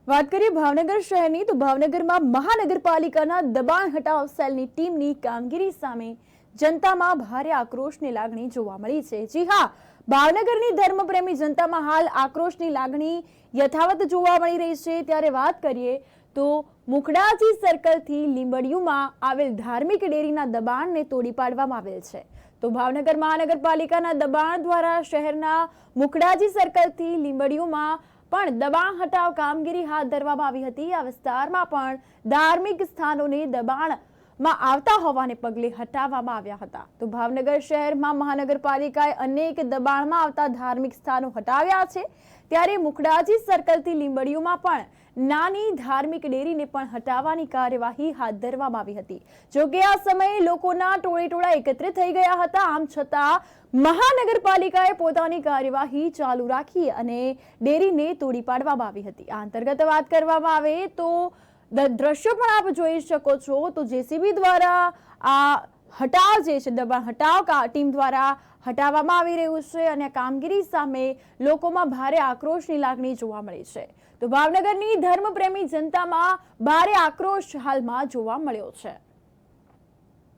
વાત કરીએ ભાવનગર શહેરની તો ભાવનગરમાં મહાનગરપાલિકાના દબાણ હટાવ સેલની ટીમની કામગીરી સામે જનતામાં ભારે આક્રોશની લાગણી જોવા મળી છે। જી હા, ભાવનગરની ધર્મપ્રેમી જનતામાં હાલ આક્રોશની લાગણી યથાવત જોવા મળી રહી છે। ત્યારે વાત કરીએ તો મુખડાજી સર્કલથી લીંબડિયુમાં આવેલ ધાર્મિક ડેરીના દબાણને તોડી પાડવામાં આવેલ છે। તો ભાવનગર મહાનગરપાલિકાના દબાણ દ્વારા શહેરના મુખડાજી સર્કલથી લીંબડિયુમાં પણ દબાણ હટાવ કામગીરી હાથ ધરવામાં આવી હતી। આ વિસ્તારમાં પણ ધાર્મિક સ્થાનોને દબાણમાં આવતા હોવાને પગલે હટાવવામાં આવ્યા હતા। તો ભાવનગર શહેરમાં મહાનગરપાલિકાએ અનેક દબાણમાં આવતા ધાર્મિક સ્થાનો હટાવ્યા છે। ત્યારે મુખડાજી સર્કલથી લીંબડિયુમાં પણ નાની ધાર્મિક ડેરીને પણ હટાવવાની કાર્યવાહી હાથ ધરવામાં આવી હતી। જોકે આ સમયે લોકોના ટોળેટોળા એકત્રિત થઈ ગયા હતા। આમ છતાં મહાનગરપાલિકાએ પોતાની કાર્યવાહી ચાલુ રાખી અને ડેરીને તોડી પાડવામાં આવી હતી। આ અંતર્ગત વાત કરવામાં આવે તો દ્રશ્યો પણ આપ જોઈ શકો છો। તો જેસીબી દ્વારા આ હટાવ જે છે દબાણ હટાવ ટીમ દ્વારા હટાવવામાં આવી રહ્યું છે અને કામગીરી સામે લોકોમાં ભારે આક્રોશની લાગણી જોવા મળી છે। તો ભાવનગરની ધર્મપ્રેમી જનતામાં ભારે આક્રોશ હાલમાં જોવા મળ્યો છે।